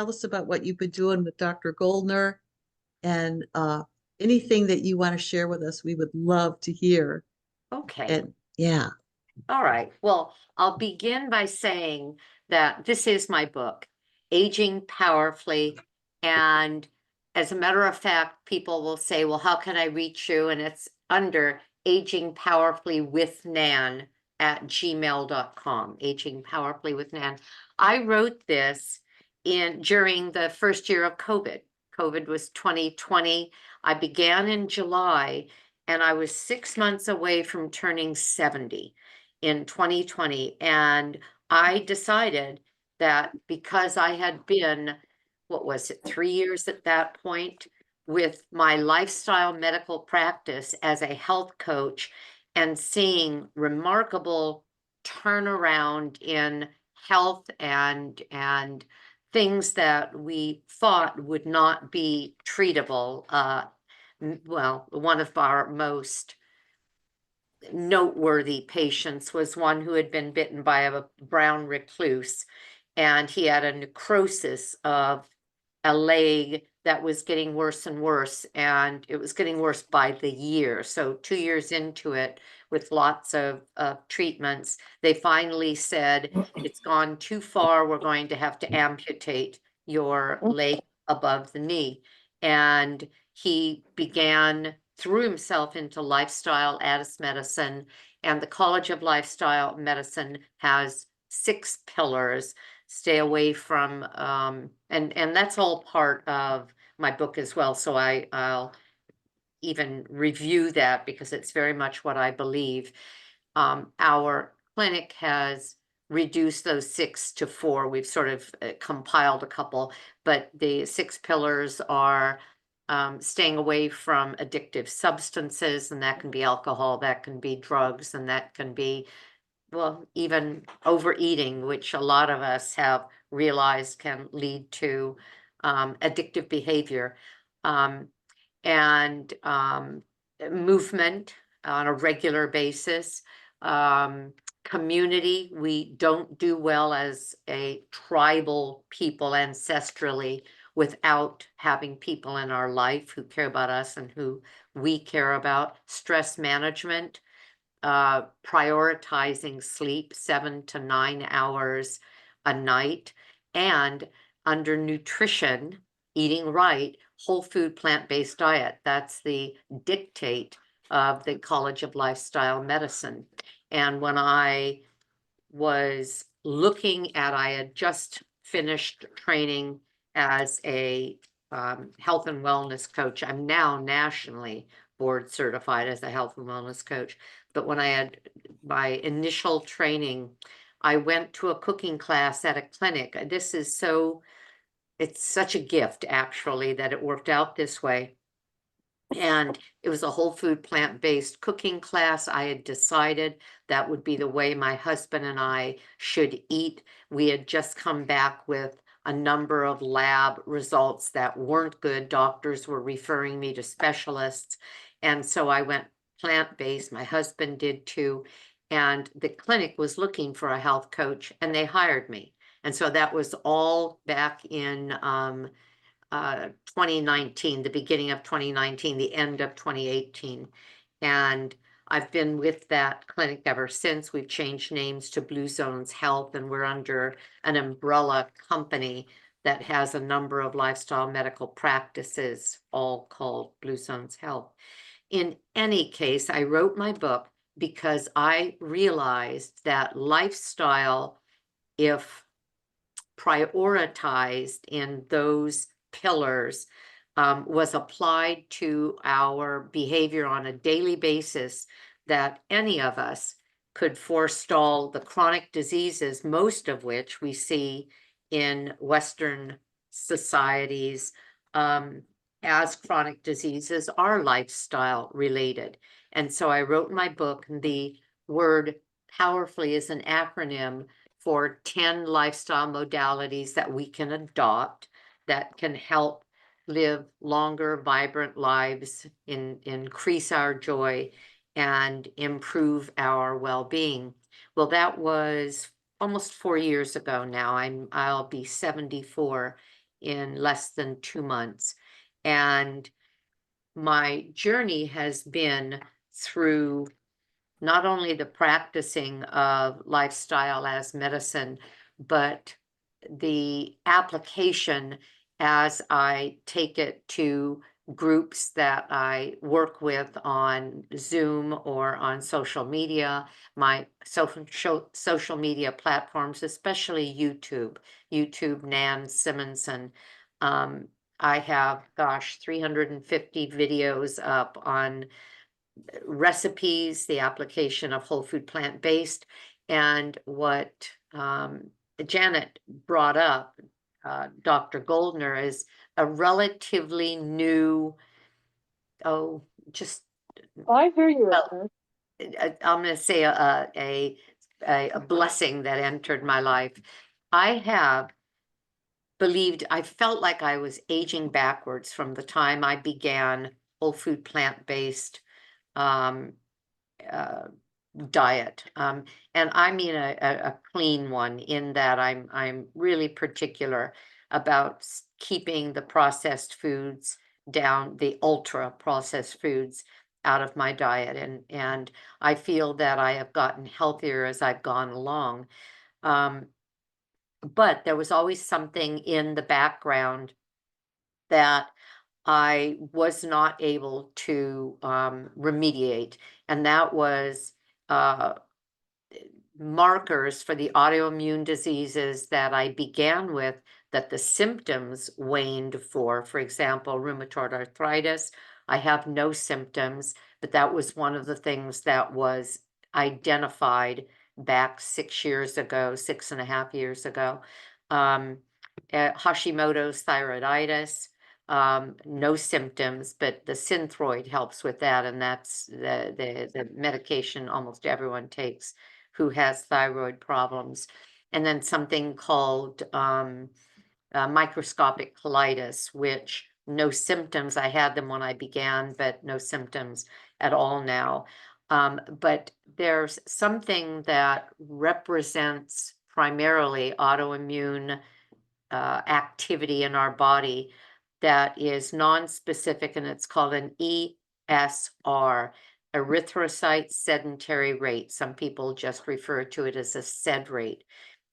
tell us about what you've been doing with Dr. Goldner and anything that you want to share with us. We would love to hear. Okay. And yeah. All right. Well, I'll begin by saying that this is my book, Aging Powerfully. And as a matter of fact, people will say, well, how can I reach you? And it's under Aging Powerfully with Nan at gmail.com, Aging Powerfully with Nan. I wrote this during the first year of COVID. COVID was 2020. I began in July and I was 6 months away from turning 70 in 2020. And I decided that because I had been, what was it, 3 years at that point, with my lifestyle medical practice as a health coach and seeing remarkable turnaround in health and things that we thought would not be treatable. Well, one of our most noteworthy patients was one who had been bitten by a brown recluse, and he had a necrosis of a leg that was getting worse and worse, and it was getting worse by the year. So 2 years into it, with lots of treatments, they finally said, it's gone too far, we're going to have to amputate your leg above the knee. And he threw himself into lifestyle Addis medicine, and the College of Lifestyle Medicine has 6 pillars. Stay away from, and that's all part of my book as well. So I'll even review that because it's very much what I believe. Our clinic has reduced those 6 to 4. We've sort of compiled a couple, but the 6 pillars are staying away from addictive substances, and that can be alcohol, that can be drugs, and that can be, well, even overeating, which a lot of us have realized can lead to addictive behavior, and movement on a regular basis. Community, we don't do well as a tribal people ancestrally without having people in our life who care about us and who we care about. Stress management, prioritizing sleep 7 to 9 hours a night, and under nutrition, eating right, whole food, plant-based diet. That's the dictate of the College of Lifestyle Medicine. And when I was looking at, I had just finished training as a health and wellness coach. I'm now nationally board certified as a health and wellness coach. But when I had my initial training, I went to a cooking class at a clinic. It's such a gift actually that it worked out this way. And it was a whole food, plant-based cooking class. I had decided that would be the way my husband and I should eat. We had just come back with a number of lab results that weren't good. Doctors were referring me to specialists. And so I went plant-based. My husband did too. And the clinic was looking for a health coach, and they hired me. And so that was all back in 2019, the beginning of 2019, the end of 2018. And I've been with that clinic ever since. We've changed names to Blue Zones Health, and we're under an umbrella company that has a number of lifestyle medical practices, all called Blue Zones Health. In any case, I wrote my book because I realized that lifestyle, if prioritized in those pillars, was applied to our behavior on a daily basis, that any of us could forestall the chronic diseases, most of which we see in Western societies as chronic diseases are lifestyle related. And so I wrote my book, and the word powerfully is an acronym for 10 lifestyle modalities that we can adopt that can help live longer, vibrant lives, increase our joy, and improve our well-being. Well, that was almost 4 years ago now. I'll be 74. in less than 2 months. And my journey has been through not only the practicing of lifestyle as medicine, but the application as I take it to groups that I work with on Zoom or on social media, my social media platforms, especially YouTube, Nan Simonsen. Um, I have, gosh, 350 videos up on recipes, the application of whole food plant-based, and what Janet brought up, Dr. Goldner, is a relatively new, oh, just, I hear you, well, Esther. I'm going to say a blessing that entered my life. I have believed, I felt like I was aging backwards from the time I began whole food plant-based um, uh, diet. And I mean a clean one, in that I'm really particular about keeping the processed foods down, the ultra processed foods out of my diet. And I feel that I have gotten healthier as I've gone along. But there was always something in the background that I was not able to remediate, and that was uh, markers for the autoimmune diseases that I began with, that the symptoms waned for. For example, rheumatoid arthritis, I have no symptoms, but that was one of the things that was identified back 6 years ago, 6.5 years ago. Um, Hashimoto's thyroiditis, no symptoms, but the Synthroid helps with that, and that's the medication almost everyone takes who has thyroid problems. And then something called microscopic colitis, which no symptoms. I had them when I began, but no symptoms at all now. But there's something that represents primarily autoimmune activity in our body that is non-specific, and it's called an ESR, erythrocyte sedentary rate. Some people just refer to it as a SED rate.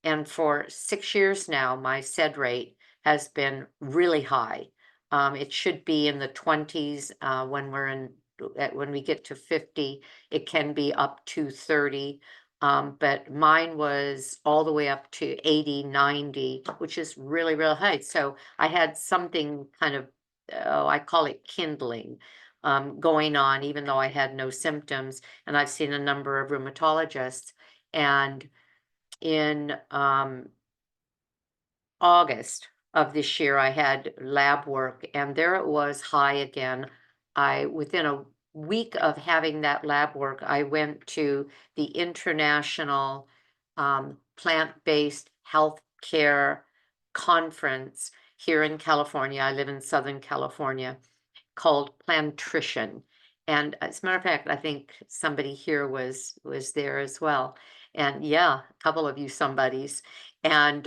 And for 6 years now, my SED rate has been really high. It should be in the 20s. When we get to 50, it can be up to 30. But mine was all the way up to 80, 90, which is really, really high. So I had something kind of, I call it kindling, going on, even though I had no symptoms. And I've seen a number of rheumatologists. And in August of this year, I had lab work, and there it was, high again. Within a week of having that lab work, I went to the International Plant-Based Healthcare Conference here in California. I live in Southern California, called Plantrition. And as a matter of fact, I think somebody here was there as well. And yeah, a couple of you somebodies. And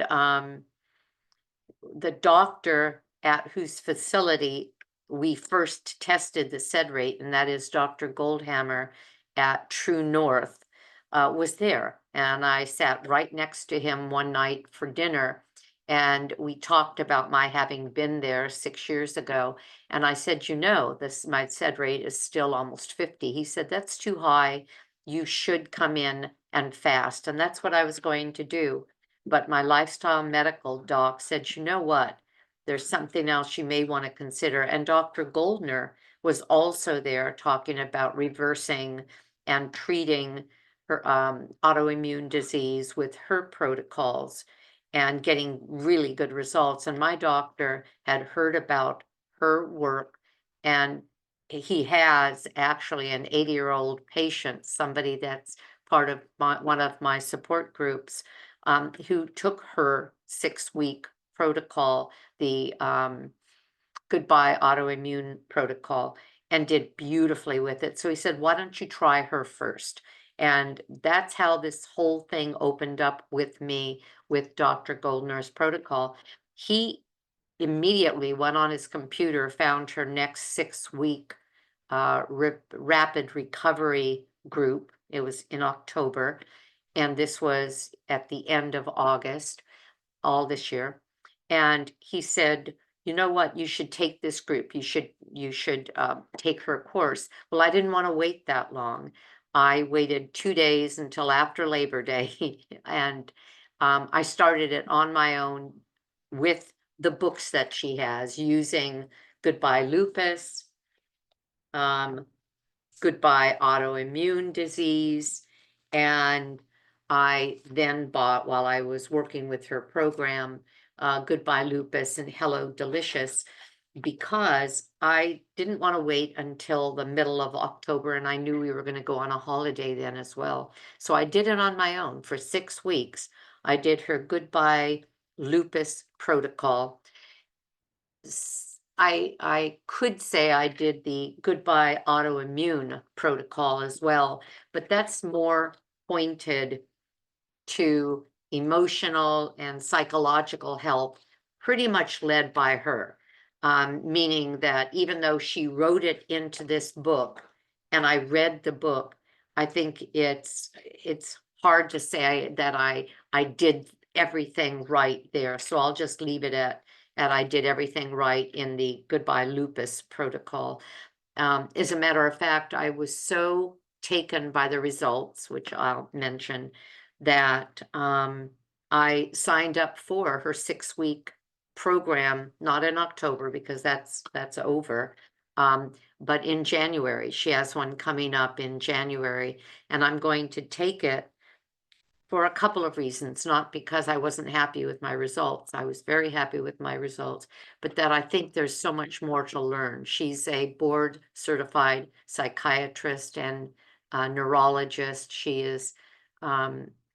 the doctor at whose facility we first tested the SED rate, and that is Dr. Goldhammer at True North, was there. And I sat right next to him one night for dinner, and we talked about my having been there 6 years ago. And I said, my SED rate is still almost 50. He said, that's too high. You should come in and fast. And that's what I was going to do. But my lifestyle medical doc said, you know what? There's something else you may want to consider. And Dr. Goldner was also there talking about reversing and treating her autoimmune disease with her protocols and getting really good results. And my doctor had heard about her work, and he has actually an 80-year-old patient, somebody that's part of one of my support groups, who took her 6-week protocol, the Goodbye Autoimmune protocol, and did beautifully with it. So he said, why don't you try her first? And that's how this whole thing opened up with me with Dr. Goldner's protocol. He immediately went on his computer, found her next 6-week rapid recovery group. It was in October, and this was at the end of August, all this year. And he said, you know what, you should take this group. You should take her course. Well, I didn't want to wait that long. I waited 2 days until after Labor Day, and I started it on my own with the books that she has, using Goodbye Lupus, um, Goodbye Autoimmune Disease. And I then bought, while I was working with her program, Goodbye Lupus and Hello Delicious, because I didn't want to wait until the middle of October, and I knew we were going to go on a holiday then as well. So I did it on my own for 6 weeks. I did her Goodbye Lupus protocol. I could say I did the Goodbye Autoimmune protocol as well, but that's more pointed to emotional and psychological health, pretty much led by her. Meaning that even though she wrote it into this book and I read the book, I think it's hard to say that I did everything right there. So I'll just leave it at I did everything right in the Goodbye Lupus protocol. As a matter of fact, I was so taken by the results, which I'll mention, that I signed up for her 6-week program, not in October because that's over, but in January. She has one coming up in January, and I'm going to take it for a couple of reasons, not because I wasn't happy with my results. I was very happy with my results, but that I think there's so much more to learn. She's a board certified psychiatrist and neurologist. She is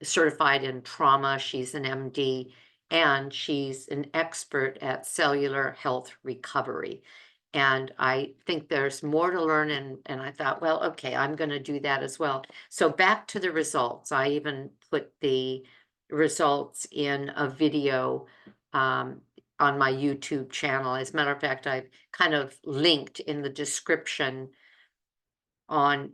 certified in trauma. She's an MD, and she's an expert at cellular health recovery. And I think there's more to learn, and I thought, well, okay, I'm going to do that as well. So back to the results. I even put the results in a video on my YouTube channel. As a matter of fact, I've kind of linked in the description on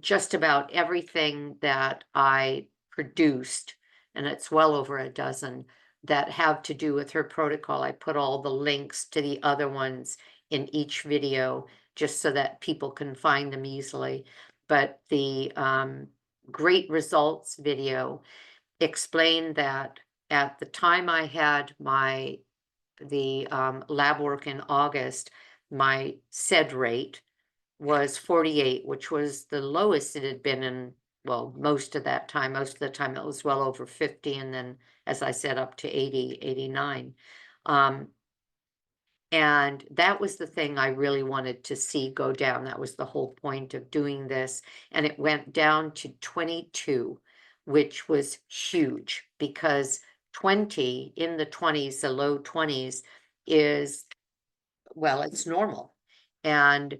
just about everything that I produced, and it's well over a dozen that have to do with her protocol. I put all the links to the other ones in each video just so that people can find them easily. But the great results video explained that at the time I had the lab work in August, my SED rate was 48, which was the lowest it had been in, well, most of that time. Most of the time it was well over 50, and then, as I said, up to 80, 89. And that was the thing I really wanted to see go down. That was the whole point of doing this. And it went down to 22, which was huge, because 20, in the 20s, the low 20s, is, well, it's normal. And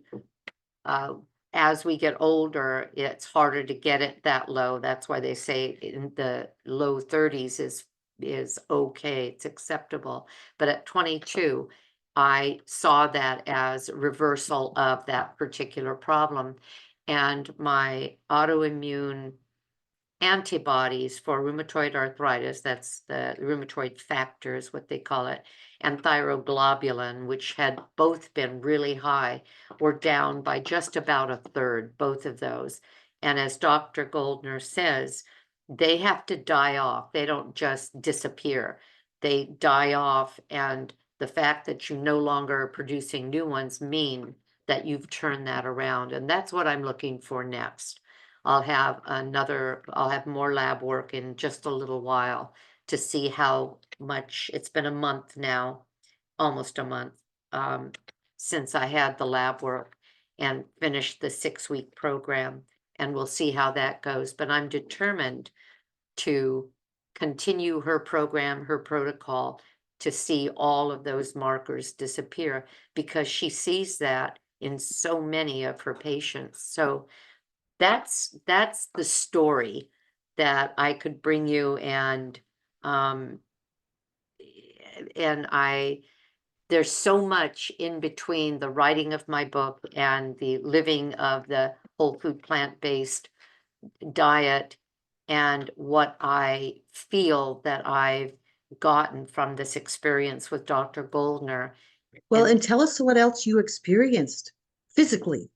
as we get older, it's harder to get it that low. That's why they say in the low 30s is okay, it's acceptable. But at 22, I saw that as reversal of that particular problem. And my autoimmune antibodies for rheumatoid arthritis, that's the rheumatoid factors, what they call it, and thyroglobulin, which had both been really high, were down by just about a third, both of those. And as Dr. Goldner says, they have to die off. They don't just disappear. They die off, and the fact that you no longer are producing new ones mean that you've turned that around. And that's what I'm looking for next. I'll have more lab work in just a little while to see how much. It's been a month now, almost a month, since I had the lab work and finished the 6-week program, and we'll see how that goes. But I'm determined to continue her program, her protocol, to see all of those markers disappear, because she sees that in so many of her patients. So that's the story that I could bring you, and I there's so much in between the writing of my book and the living of the whole food plant-based diet and what I feel that I've gotten from this experience with Dr. Goldner. Well, And and tell us what else you experienced physically.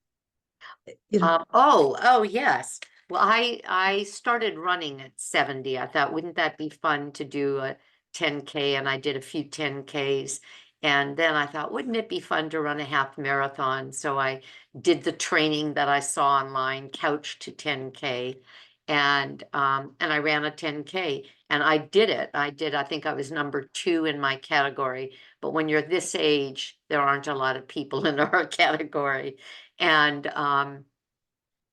You know, oh yes. Well, I started running at 70. I thought, wouldn't that be fun to do a 10K? And I did a few 10Ks. And then I thought, wouldn't it be fun to run a half marathon? So I did the training that I saw online, couch to 10K. And I ran a 10K and I did it. I think I was number 2 in my category. But when you're this age, there aren't a lot of people in our category. And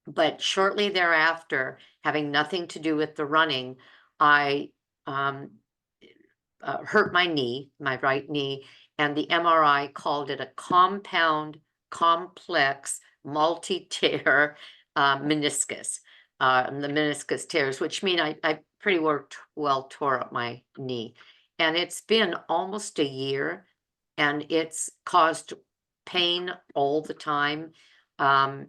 but shortly thereafter, having nothing to do with the running, I um, hurt my knee, my right knee, and the MRI called it a compound complex multi-tear meniscus. The meniscus tears, which mean I pretty well tore up my knee. And it's been almost a year and it's caused pain all the time. Um,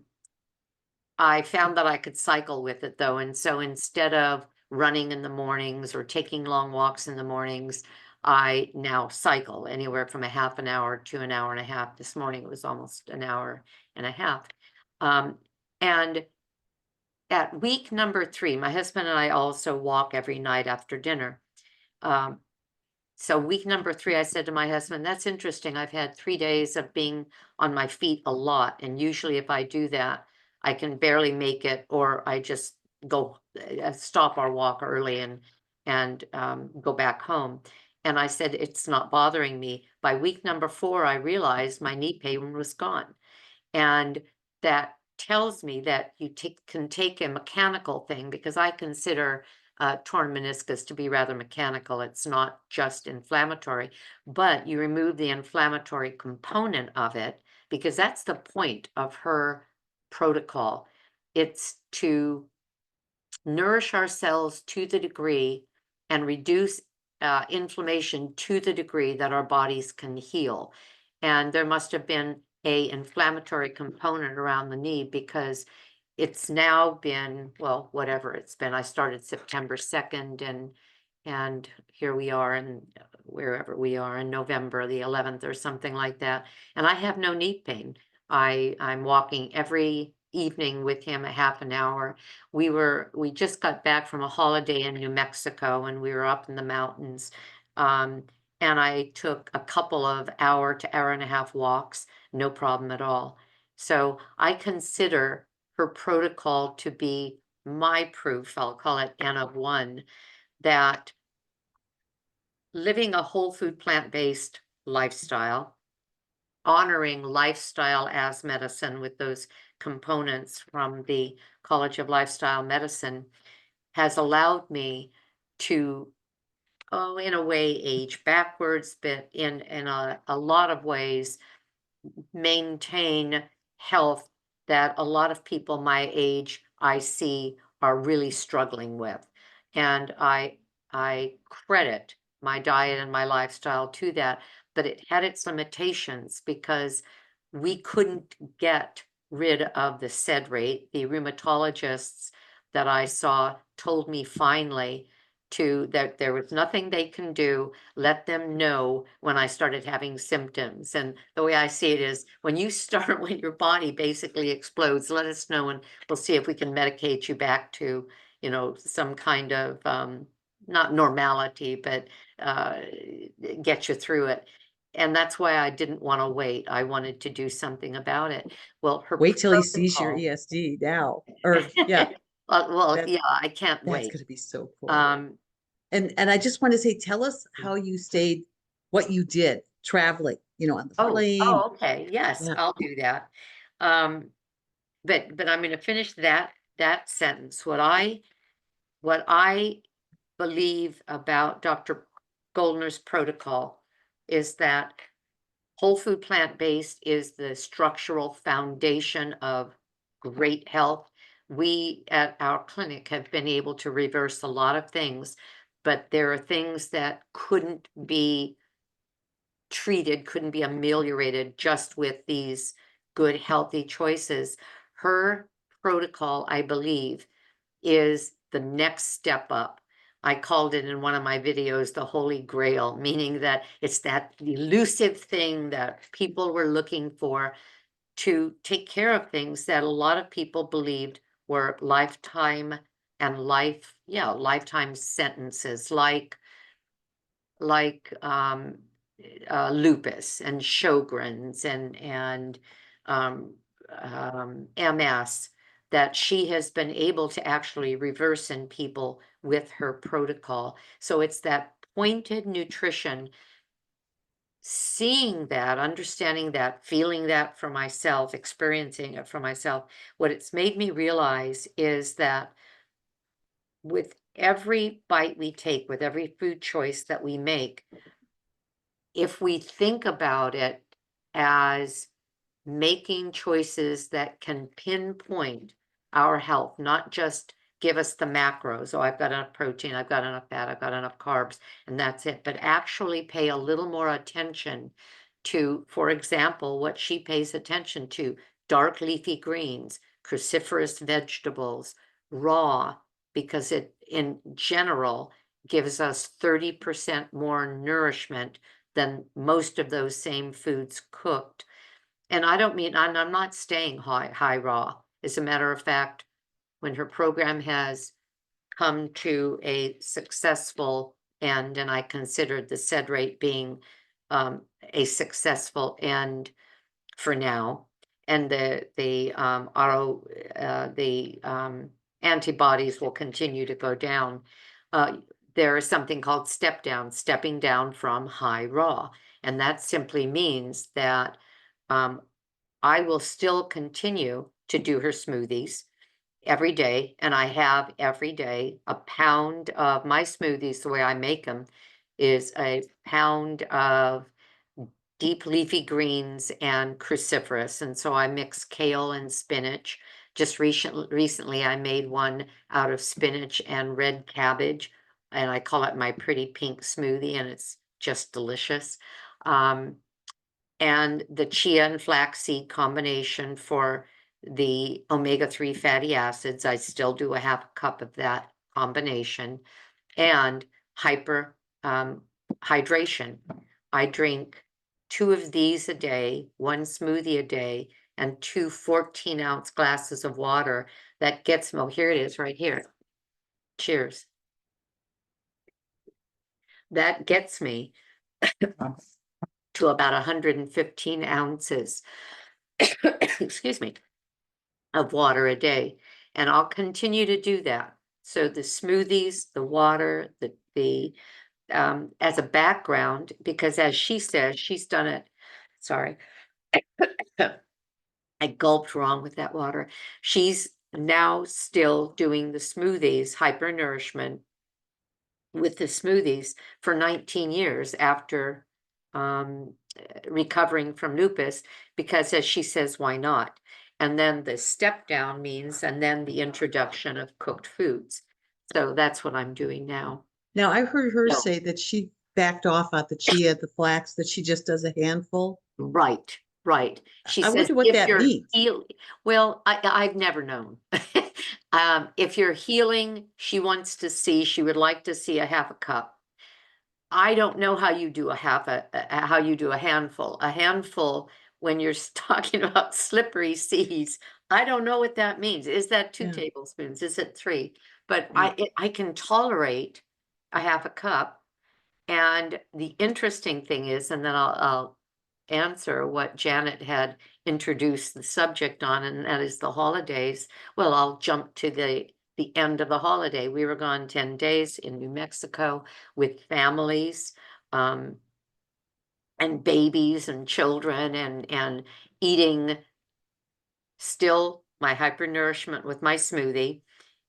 I found that I could cycle with it though, and so instead of running in the mornings or taking long walks in the mornings, I now cycle anywhere from a half an hour to an hour and a half. This morning it was almost an hour and a half. Um, and at week number 3, my husband and I also walk every night after dinner. Um, so week number 3, I said to my husband, that's interesting. I've had 3 days of being on my feet a lot. And usually if I do that, I can barely make it, or I just go stop our walk early and go back home. And I said, it's not bothering me. By week number 4, I realized my knee pain was gone. And that tells me that can take a mechanical thing, because I consider torn meniscus to be rather mechanical. It's not just inflammatory, but you remove the inflammatory component of it, because that's the point of her protocol. It's to nourish our cells to the degree and reduce inflammation to the degree that our bodies can heal. And there must have been a inflammatory component around the knee, because it's now been, well, whatever it's been. I started September 2nd and here we are, and wherever we are in November the 11th or something like that. And I have no knee pain. I'm walking every evening with him a half an hour. We just got back from a holiday in New Mexico and we were up in the mountains. Um, and I took a couple of hour to hour and a half walks, no problem at all. So I consider her protocol to be my proof, I'll call it N of 1, that living a whole food plant-based lifestyle, honoring lifestyle as medicine with those components from the College of Lifestyle Medicine, has allowed me to, in a way, age backwards, but in a lot of ways, maintain health that a lot of people my age I see are really struggling with. And I credit my diet and my lifestyle to that, but it had its limitations because we couldn't get rid of the SED rate. The rheumatologists that I saw told me finally that there was nothing they can do. Let them know when I started having symptoms. And the way I see it is, when you start, when your body basically explodes, let us know and we'll see if we can medicate you back to, some kind of not normality, but get you through it. And that's why I didn't want to wait. I wanted to do something about it. Well, her wait till he sees your protocol. ESD now. Or yeah, Well, that yeah, I can't that's wait. going to be so cool. Um, And I just want to say, tell us how you stayed, what you did traveling, on the plane. okay, yes, Yeah. I'll do that. Um, but I'm going to finish that sentence. What I believe about Dr. Goldner's protocol is that whole food plant-based is the structural foundation of great health. We at our clinic have been able to reverse a lot of things, but there are things that couldn't be treated, couldn't be ameliorated just with these good, healthy choices. Her protocol, I believe, is the next step up. I called it in one of my videos the Holy Grail, meaning that it's that elusive thing that people were looking for to take care of things that a lot of people believed were lifetime and lifetime sentences, like lupus and Sjogren's and MS, that she has been able to actually reverse in people with her protocol. So it's that pointed nutrition, seeing that, understanding that, feeling that for myself, experiencing it for myself. What it's made me realize is that with every bite we take, with every food choice that we make, if we think about it as making choices that can pinpoint our health, not just give us the macros. Oh, I've got enough protein, I've got enough fat, I've got enough carbs, and that's it. But actually pay a little more attention to, for example, what she pays attention to: dark leafy greens, cruciferous vegetables, raw, because it in general gives us 30% more nourishment than most of those same foods cooked. And I don't mean, I'm not staying high raw. As a matter of fact, when her program has come to a successful end, and I considered the SED rate being a successful end for now, and the antibodies will continue to go down. There is something called step down, stepping down from high raw, and that simply means that I will still continue to do her smoothies every day, and I have every day a pound of my smoothies. The way I make them is a pound of deep leafy greens and cruciferous, and so I mix kale and spinach. Just recently I made one out of spinach and red cabbage, and I call it my pretty pink smoothie, and it's just delicious. And the chia and flaxseed combination for the omega-3 fatty acids, I still do a half cup of that combination. And hyper hydration. I drink 2 of these a day, 1 smoothie a day, and 2 14-ounce glasses of water. That gets me, oh, here it is right here. Cheers. That gets me to about 115 ounces, excuse me, of water a day. And I'll continue to do that. So the smoothies, the water, the as a background, because as she says, she's done it. Sorry, I gulped wrong with that water. She's now still doing the smoothies, hypernourishment with the smoothies for 19 years after recovering from lupus, because as she says, why not? And then the step down means, and then the introduction of cooked foods. So that's what I'm doing now. Now, I've heard her No. say that she backed off on the chia, the flax, that she just does a handful. Right, right. She I says wonder what if that you're means. well, I've never known. If you're healing, she wants to see, she would like to see a half a cup. I don't know how you do how you do a handful. A handful, when you're talking about slippery seas, I don't know what that means. Is that 2 Yeah. tablespoons? Is it 3? But Yeah. I can tolerate a half a cup. And the interesting thing is, and then I'll answer what Janet had introduced the subject on, and that is the holidays. Well, I'll jump to the end of the holiday. We were gone 10 days in New Mexico with families, and babies and children, and eating still my hypernourishment with my smoothie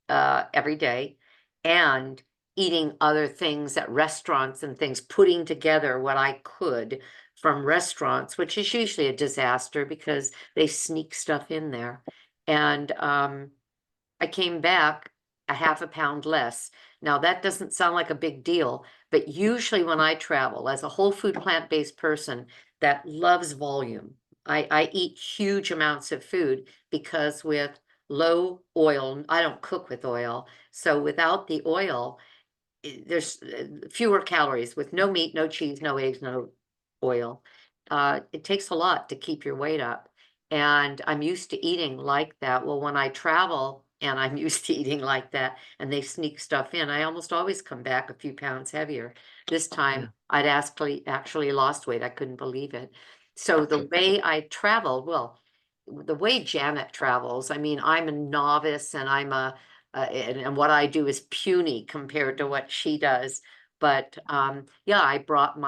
every day, and eating other things at restaurants and things, putting together what I could from restaurants, which is usually a disaster because they sneak stuff in there. And I came back a half a pound less. Now, that doesn't sound like a big deal, but usually when I travel as a whole food plant-based person that loves volume, I eat huge amounts of food because with low oil, I don't cook with oil. So without the oil, there's fewer calories with no meat, no cheese, no eggs, no oil. It takes a lot to keep your weight up. And I'm used to eating like that. Well, when I travel and I'm used to eating like that and they sneak stuff in, I almost always come back a few pounds heavier. This Yeah. time I'd actually lost weight. I couldn't believe it. So the way I travel, well, the way Janet travels, I mean, I'm a novice and and what I do is puny compared to what she does. But yeah, I brought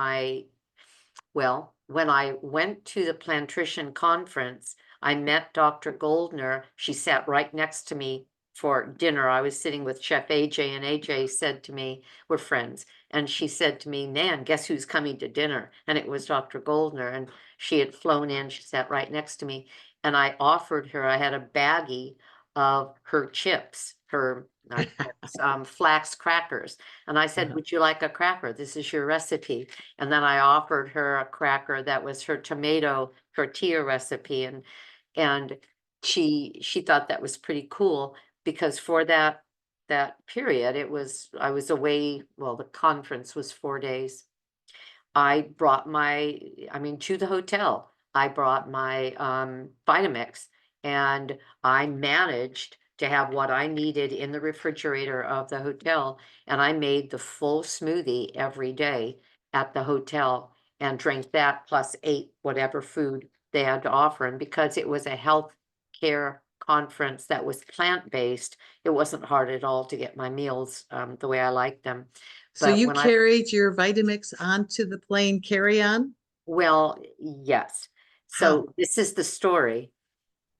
well, when I went to the Plantrician conference, I met Dr. Goldner. She sat right next to me for dinner. I was sitting with Chef AJ, and AJ said to me, we're friends. And she said to me, Nan, guess who's coming to dinner? And it was Dr. Goldner. And she had flown in. She sat right next to me. And I offered her, I had a baggie of her chips, her not chips, flax crackers. And I said, Uh-huh. would you like a cracker? This is your recipe. And then I offered her a cracker that was her tomato tortilla recipe, and she thought that was pretty cool because for that period I was away, well, the conference was 4 days. I brought I mean, to the hotel, I brought my Vitamix, and I managed to have what I needed in the refrigerator of the hotel. And I made the full smoothie every day at the hotel and drank that plus ate whatever food they had to offer. And because it was a health care conference that was plant-based, it wasn't hard at all to get my meals the way I like them. So But you when I carried your Vitamix onto the plane carry-on? Well, yes. How? So this is the story.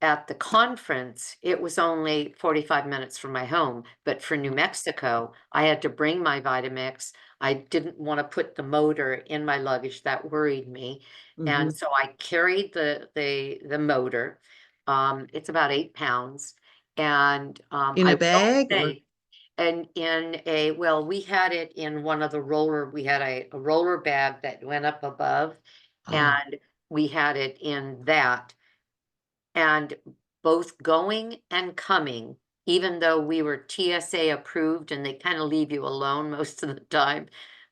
At the conference, it was only 45 minutes from my home, but for New Mexico, I had to bring my Vitamix. I didn't want to put the motor in my luggage. That worried me. And Hmm. so I carried the motor. It's about 8 pounds. And In I a will bag or? say, and well, we had it in one of we had a roller bag that went up above, Oh, and we had it in that. And both going and coming, even though we were TSA approved and they kind of leave you alone most of the time,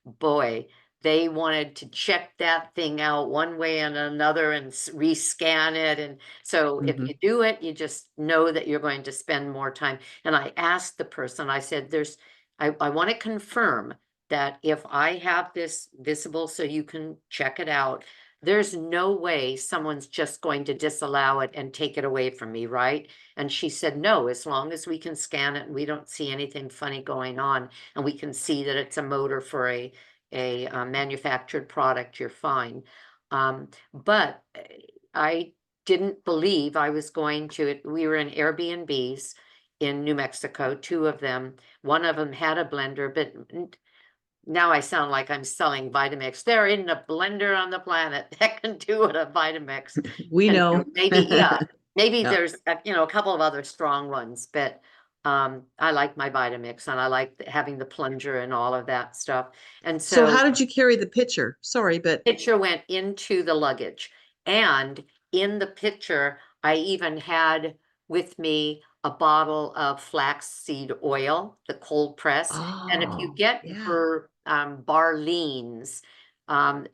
boy, they wanted to check that thing out one way and another and rescan it. And so if hmm. you do it, you just know that you're going to spend more time. And I asked the person, I said, I want to confirm that if I have this visible so you can check it out, there's no way someone's just going to disallow it and take it away from me, right? And she said, no, as long as we can scan it and we don't see anything funny going on, and we can see that it's a motor for a manufactured product, you're fine. But I didn't believe I was going to, we were in Airbnbs in New Mexico, two of them. One of them had a blender, but now I sound like I'm selling Vitamix. There isn't a blender on the planet that can do what a Vitamix We can do. know. Maybe, yeah, maybe Yeah. there's, a couple of other strong ones, but I like my Vitamix and I like having the plunger and all of that stuff. And So so how did you carry the pitcher? Sorry, but picture went into the luggage. And in the picture, I even had with me a bottle of flaxseed oil, the cold press. And if you oh, get yeah. her Barleans,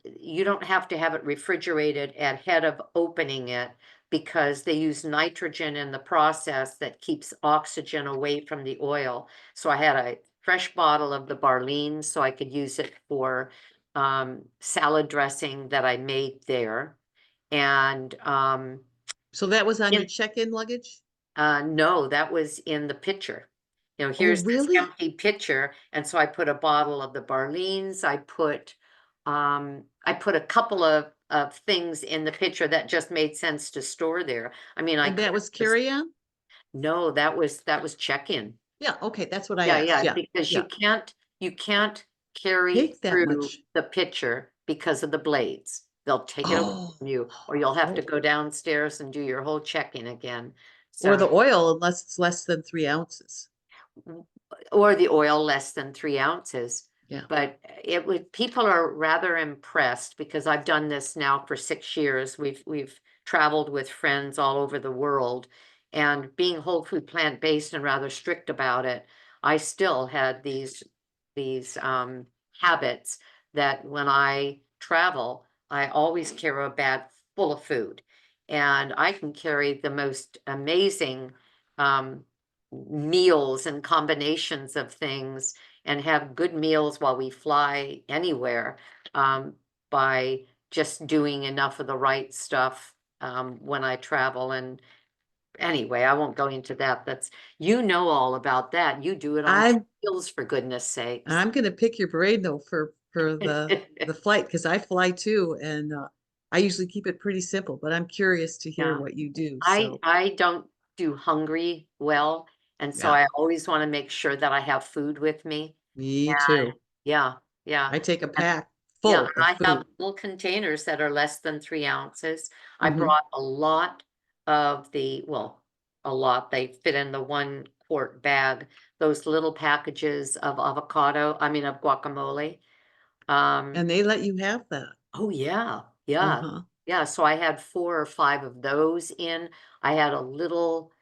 you don't have to have it refrigerated ahead of opening it because they use nitrogen in the process that keeps oxygen away from the oil. So I had a fresh bottle of the Barleans so I could use it for salad dressing that I made there. And So that was on your in check-in luggage? no, that was in the pitcher. Oh, Here's this really? empty pitcher, and so I put a bottle of the Barleans. I put a couple of things in the pitcher that just made sense to store there. I mean, I And could that have was just carry-on? no, that was check-in. Yeah, okay, that's what I Yeah, asked. yeah, Yeah, because yeah. you can't carry Take that through much. the pitcher because of the blades. They'll take it away Oh, from you, or you'll have to oh. go downstairs and do your whole check-in again. Or the So oil, unless it's less than 3 ounces. or the oil less than 3 ounces. Yeah. But it would, people are rather impressed because I've done this now for 6 years. We've traveled with friends all over the world, and being whole food plant-based and rather strict about it, I still had these habits that when I travel, I always carry a bag full of food. And I can carry the most amazing meals and combinations of things and have good meals while we fly anywhere, by just doing enough of the right stuff when I travel. And anyway, I won't go into that. That's, you know, all about that. You do it on I'm wheels, for goodness sakes. I'm gonna pick your brain though for the flight because I fly too, and I usually keep it pretty simple. But I'm curious to hear Yeah. what you do. I So I don't do hungry well, and so yeah, I always want to make sure that I have food with me. me And too. yeah, yeah. I take a And pack yeah, full and of I have food. little containers that are less than 3 ounces. I Hmm. brought a lot of the, well, a lot, they fit in the 1 quart bag, those little packages of avocado, I mean of guacamole. Um, And they let you have that. oh yeah, yeah. Uh-huh. Yeah, so I had 4 or 5 of those in. I had a little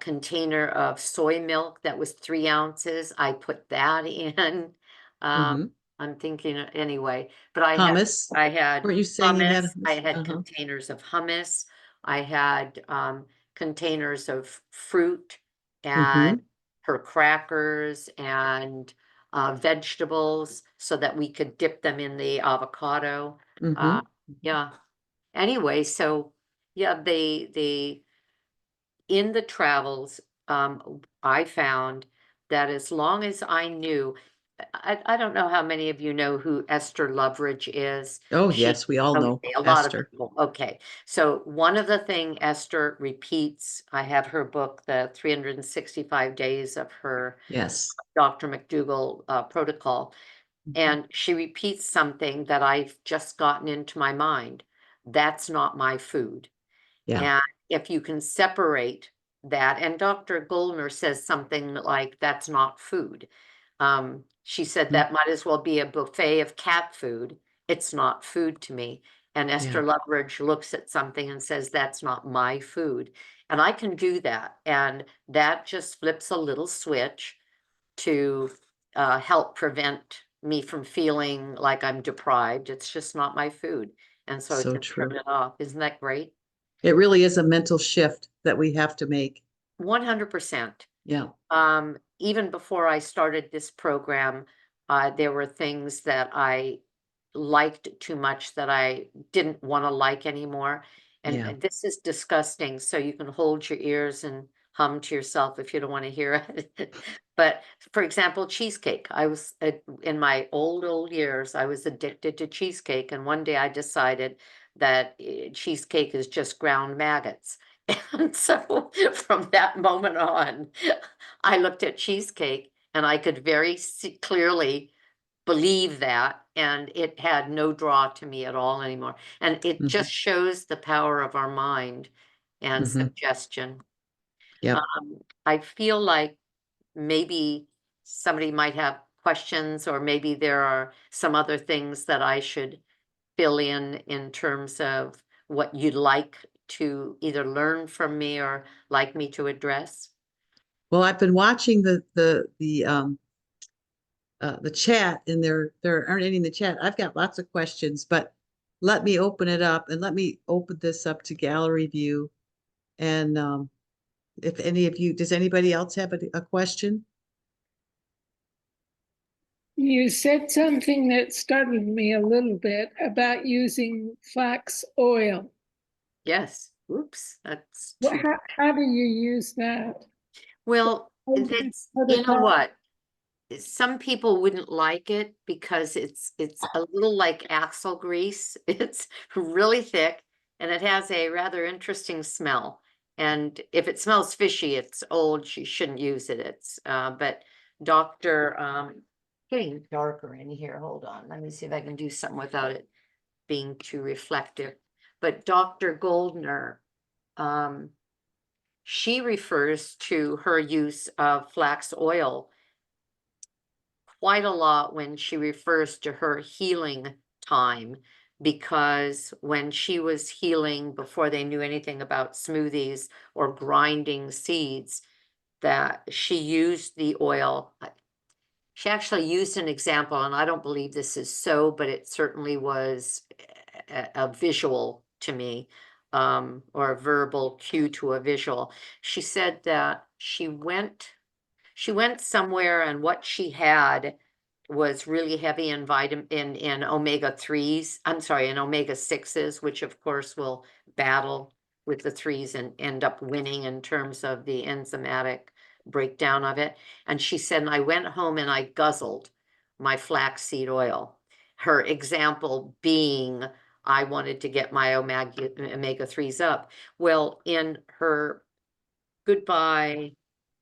container of soy milk that was 3 ounces. I put that in. Um, Hmm. I'm thinking anyway, but Hummus. I had Weren't you saying you had hummus. I hummus? had Uh-huh. containers of hummus. I had containers of fruit and Hmm. her crackers and vegetables so that we could dip them in the avocado. Uh, Hmm. yeah. Anyway, so yeah, they in the travels, I found that as long as I knew, I don't know how many of you know who Esther Loveridge is. Oh She, yes, we all know okay, a lot of Esther. people. Okay, so one of the thing Esther repeats, I have her book, The 365 Days of Her Yes. Dr. McDougall protocol, Mhm. and she repeats something that I've just gotten into my mind. That's not my food. Yeah. And if you can separate that, and Dr. Goldner says something like, that's not food. She said Mhm. that might as well be a buffet of cat food. It's not food to me. And Yeah. Esther Loveridge looks at something and says, that's not my food. And I can do that. And that just flips a little switch to help prevent me from feeling like I'm deprived. It's just not my food. And so I So can turn true. it off. Isn't that great? It really is a mental shift that we have to make. 100%. Yeah. Even before I started this program, there were things that I liked too much that I didn't want to like anymore. Yeah. And this is disgusting. So you can hold your ears and hum to yourself if you don't want to hear it. But for example, cheesecake. I was in my old years, I was addicted to cheesecake. And one day I decided that cheesecake is just ground maggots. And so from that moment on, I looked at cheesecake and I could very clearly believe that, and it had no draw to me at all anymore. And it Hmm. just shows the power of our mind and Hmm. suggestion. Yep. I feel like maybe somebody might have questions, or maybe there are some other things that I should fill in terms of what you'd like to either learn from me or like me to address. Well, I've been watching the chat, and there aren't any in the chat. I've got lots of questions, but let me open it up and let me open this up to gallery view. And if any of you, does anybody else have a question? You said something that startled me a little bit about using flax oil. Yes. Oops, that's What, too. how do you use that? Well, it's, you know what? Some people wouldn't like it because it's a little like axle grease. It's really thick and it has a rather interesting smell. And if it smells fishy, it's old. You shouldn't use it. It's but Dr. Getting darker in here. Hold on. Let me see if I can do something without it being too reflective. But Dr. Goldner, um she refers to her use of flax oil quite a lot when she refers to her healing time, because when she was healing before they knew anything about smoothies or grinding seeds, that she used the oil. She actually used an example, and I don't believe this is so, but it certainly was a visual to me, or a verbal cue to a visual. She said that she went somewhere, and what she had was really heavy in in omega-3s, I'm sorry, in omega-6s, which of course will battle with the 3s and end up winning in terms of the enzymatic breakdown of it. And she said, and I went home and I guzzled my flaxseed oil. Her example being, I wanted to get my omega-3s up. Well, in her Goodbye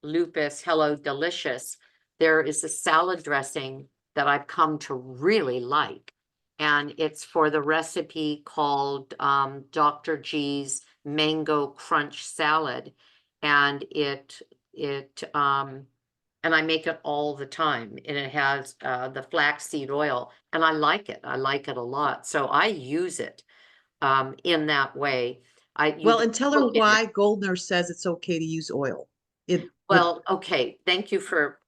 Lupus, Hello Delicious, there is a salad dressing that I've come to really like. And it's for the recipe called Dr. G's Mango Crunch Salad. And and I make it all the time, and it has the flaxseed oil, and I like it. I like it a lot. So I use it in that way. You Well, don't and tell her cook it. why Goldner says it's okay to use oil. It Well, okay, thank you for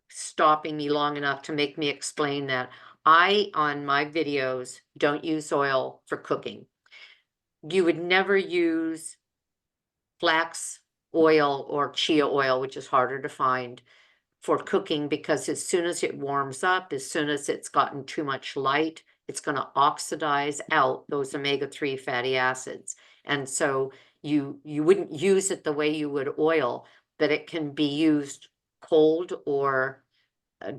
stopping me long enough to make me explain that. I, on my videos, don't use oil for cooking. You would never use flax oil or chia oil, which is harder to find, for cooking, because as soon as it warms up, as soon as it's gotten too much light, it's going to oxidize out those omega-3 fatty acids. And so you wouldn't use it the way you would oil, but it can be used cold or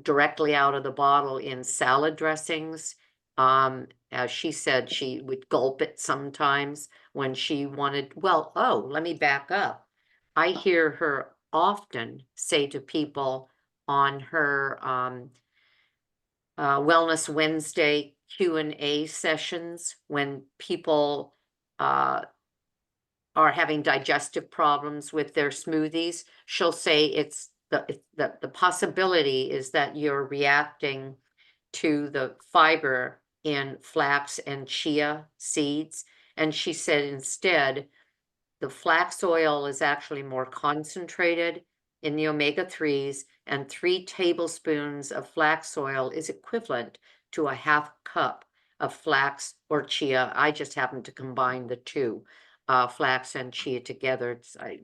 directly out of the bottle in salad dressings. As she said, she would gulp it sometimes when she wanted, well, oh, let me back up. I hear her often say to people on her Wellness Wednesday Q&A sessions, when people are having digestive problems with their smoothies, she'll say it's the possibility is that you're reacting to the fiber in flax and chia seeds. And she said instead, the flax oil is actually more concentrated in the omega-3s, and 3 tablespoons of flax oil is equivalent to a half cup of flax or chia. I just happen to combine the two, flax and chia together. I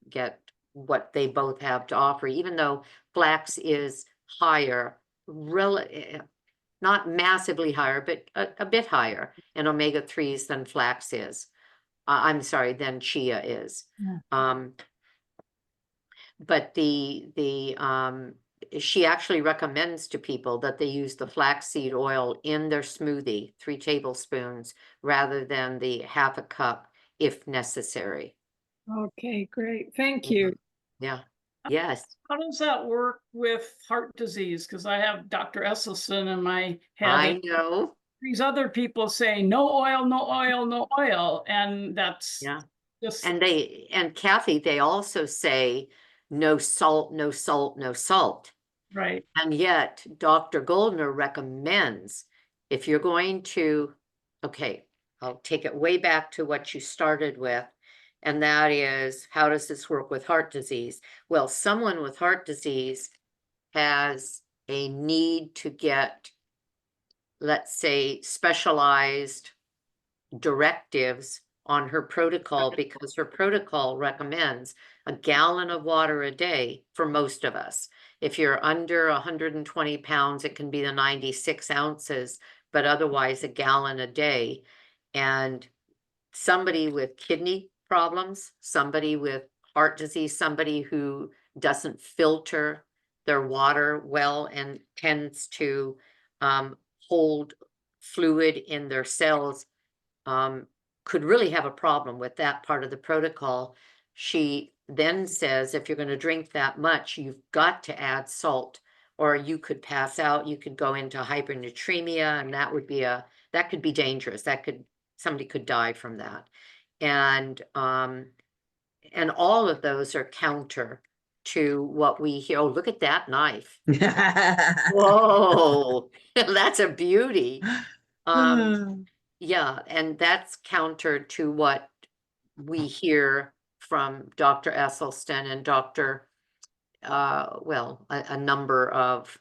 get what they both have to offer, even though flax is higher, not massively higher, but a bit higher in omega-3s than flax is. I'm sorry, than chia is. Yeah. But she actually recommends to people that they use the flaxseed oil in their smoothie, 3 tablespoons, rather than the half a cup if necessary. Okay, great. Thank you. Yeah, yes, How does that work with heart disease? Because I have Dr. Esselstyn in my head. I And know. these other people say no oil, no oil, no oil, and that's Yeah. just And Kathy, they also say no salt, no salt, no salt. right. And yet Dr. Goldner recommends, if you're going to, okay, I'll take it way back to what you started with. And that is, how does this work with heart disease? Well, someone with heart disease has a need to get, let's say, specialized directives on her protocol, because her protocol recommends a gallon of water a day for most of us. If you're under 120 pounds, it can be the 96 ounces, but otherwise a gallon a day. And somebody with kidney problems, somebody with heart disease, somebody who doesn't filter their water well and tends to hold fluid in their cells, could really have a problem with that part of the protocol. She then says, if you're going to drink that much, you've got to add salt, or you could pass out, you could go into hypernatremia, and that could be dangerous. Somebody could die from that. And And all of those are counter to what we hear. Oh, look at that knife. Whoa, that's a beauty. Yeah, and that's counter to what we hear from Dr. Esselstyn and Dr. Well, a number of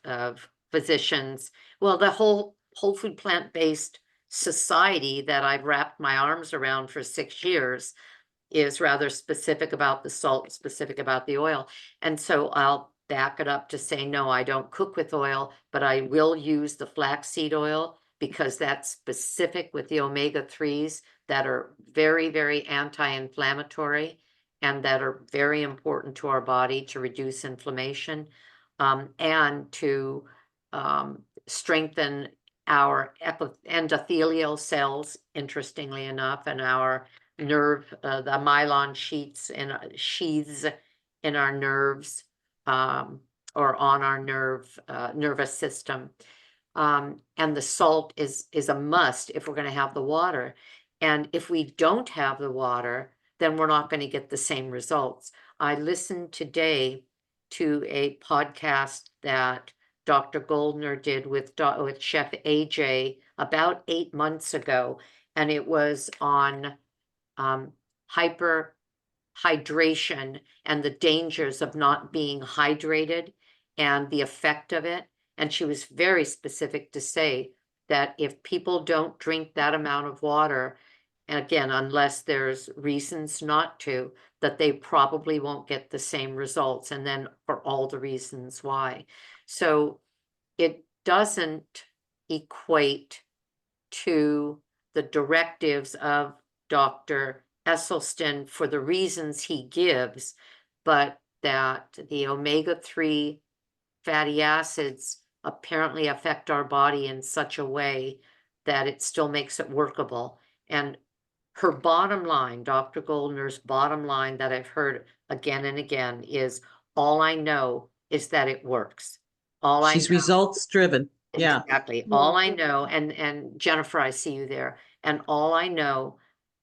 physicians. Well, the whole food plant-based society that I've wrapped my arms around for 6 years is rather specific about the salt, specific about the oil. And so I'll back it up to say, no, I don't cook with oil, but I will use the flaxseed oil because that's specific with the omega-3s that are very, very anti-inflammatory and that are very important to our body to reduce inflammation, and to strengthen our endothelial cells, interestingly enough, and our nerve, the myelin sheaths in our nerves, or on our nervous system. And the salt is a must if we're going to have the water. And if we don't have the water, then we're not going to get the same results. I listened today to a podcast that Dr. Goldner did with Chef AJ about 8 months ago, and it was on hyperhydration and the dangers of not being hydrated and the effect of it. And she was very specific to say that if people don't drink that amount of water, and again, unless there's reasons not to, that they probably won't get the same results, and then for all the reasons why. So it doesn't equate to the directives of Dr. Esselstyn for the reasons he gives, but that the omega-3 fatty acids apparently affect our body in such a way that it still makes it workable. And her bottom line, Dr. Goldner's bottom line that I've heard again and again is, all I know is that it works. All I She's know results driven. Yeah. Exactly. All I know, and Jennifer, I see you there. And all I know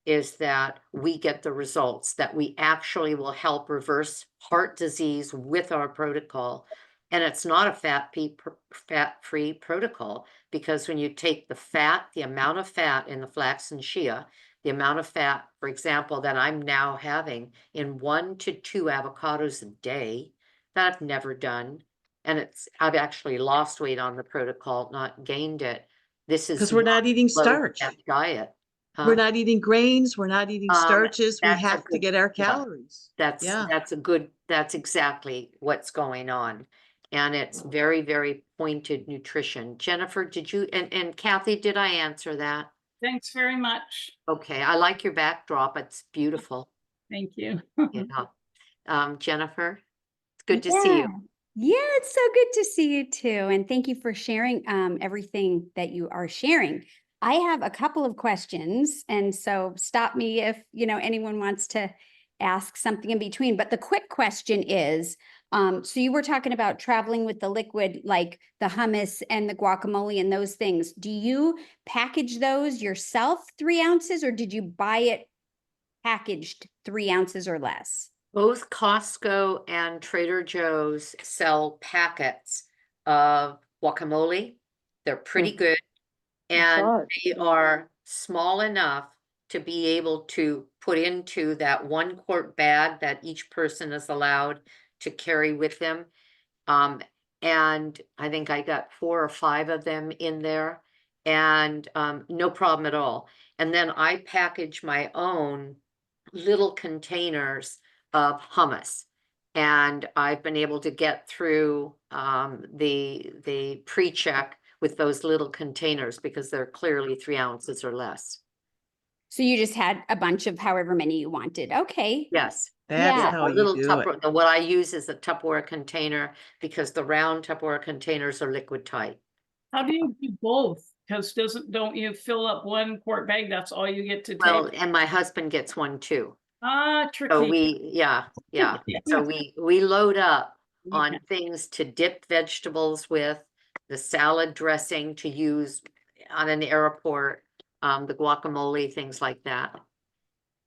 is that we get the results, that we actually will help reverse heart disease with our protocol. And it's not a fat-free protocol, because when you take the fat, the amount of fat in the flax and shea, the amount of fat, for example, that I'm now having in 1 to 2 avocados a day, that I've never done. And I've actually lost weight on the protocol, not gained it. This is Because we're not eating low starch. fat diet. We're Huh? not eating grains. We're not eating starches. We That's a have to good- get our yeah. calories. Yeah. That's exactly what's going on. And it's very, very pointed nutrition. Jennifer, did you, and Kathy, did I answer that? Thanks very much. Okay, I like your backdrop. It's beautiful. Thank you. Yeah. Jennifer, it's good to see you. Yeah, it's so good to see you too. And thank you for sharing everything that you are sharing. I have a couple of questions, and so stop me if anyone wants to ask something in between. But the quick question is, so you were talking about traveling with the liquid, like the hummus and the guacamole and those things. Do you package those yourself, 3 ounces, or did you buy it packaged 3 ounces or less? Both Costco and Trader Joe's sell packets of guacamole. They're pretty good, and they are small enough to be able to put into that 1 quart bag that each person is allowed to carry with them. And I think I got 4 or 5 of them in there, and no problem at all. And then I package my own little containers of hummus. And I've been able to get through the pre-check with those little containers because they're clearly 3 ounces or less. So you just had a bunch of however many you wanted. Okay. Yes. That's Yeah. how A you little do it. Tupperware. What I use is a Tupperware container because the round Tupperware containers are liquid tight. How do you do both? Because don't you fill up 1 quart bag? That's all you get to Well, take? and my husband gets one too. Ah, So tricky. yeah. So we load up on things to dip vegetables with, the salad dressing to use on an airport, the guacamole, things like that.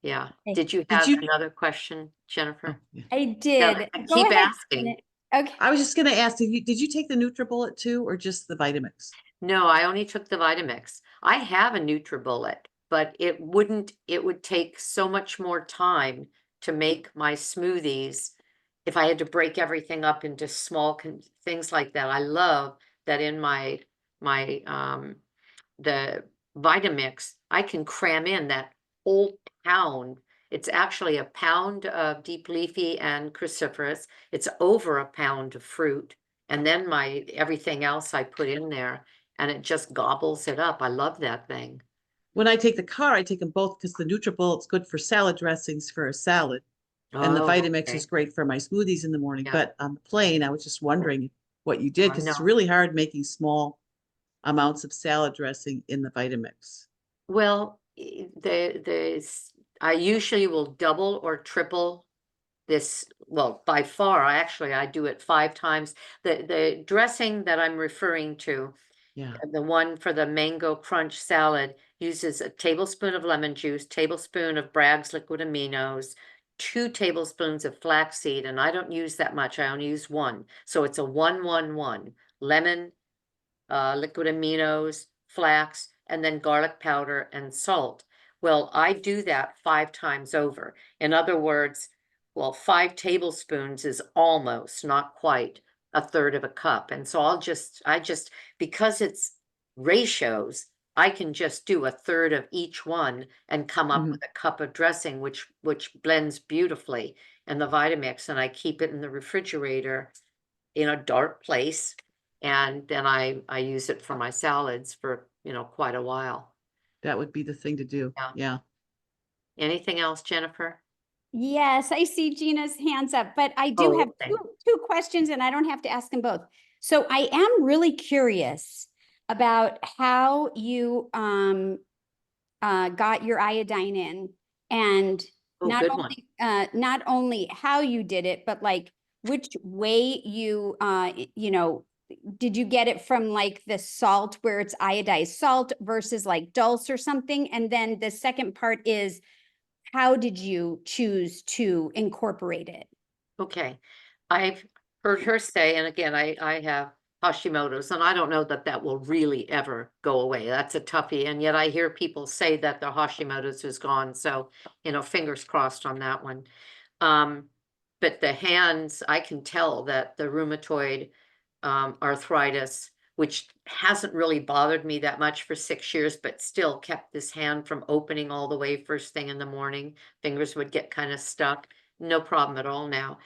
Yeah. Okay. Did you Did have you- another question, Oh, Jennifer? yeah. I Yeah, did. Go keep ahead, asking. Janet. Okay. I was just gonna ask, did you take the NutriBullet too, or just the Vitamix? No, I only took the Vitamix. I have a NutriBullet, but it would take so much more time to make my smoothies if I had to break everything up into small things like that. I love that in my the Vitamix, I can cram in that whole pound. It's actually a pound of deep leafy and cruciferous. It's over a pound of fruit. And then everything else I put in there, and it just gobbles it up. I love that thing. When I take the car, I take them both because the NutriBullet's good for salad dressings for a salad. And the Oh, Vitamix okay. is great for my smoothies in the morning. Yeah. But on the plane, I was just wondering what you did, because it's No. really hard making small amounts of salad dressing in the Vitamix. Well, I usually will double or triple this. Well, by far, I do it 5 times. The dressing that I'm referring to, Yeah. the one for the mango crunch salad, uses a tablespoon of lemon juice, tablespoon of Bragg's liquid aminos, 2 tablespoons of flaxseed, and I don't use that much. I only use 1. So it's a 1-1-1. Lemon, liquid aminos, flax, and then garlic powder and salt. Well, I do that 5 times over. In other words, well, 5 tablespoons is almost, not quite, a third of a cup. And so because it's ratios, I can just do a third of each one and come up Mhm. with a cup of dressing, which blends beautifully in the Vitamix, and I keep it in the refrigerator in a dark place. And then I use it for my salads for, quite a while. That would be the thing to do. Yeah. Yeah. Anything else, Jennifer? Yes, I see Gina's hands up, but I do Oh, have okay. two questions and I don't have to ask them both. So I am really curious about how you got your iodine in, and Oh, not good one. only not only how you did it, but like which way you did you get it from like the salt where it's iodized salt versus like dulse or something? And then the second part is, how did you choose to incorporate it? Okay. I've heard her say, and again, I have Hashimoto's, and I don't know that will really ever go away. That's a toughie. And yet I hear people say that the Hashimoto's is gone. So, fingers crossed on that one. But the hands, I can tell that the rheumatoid arthritis, which hasn't really bothered me that much for 6 years, but still kept this hand from opening all the way first thing in the morning. Fingers would get kind of stuck. No problem at all now.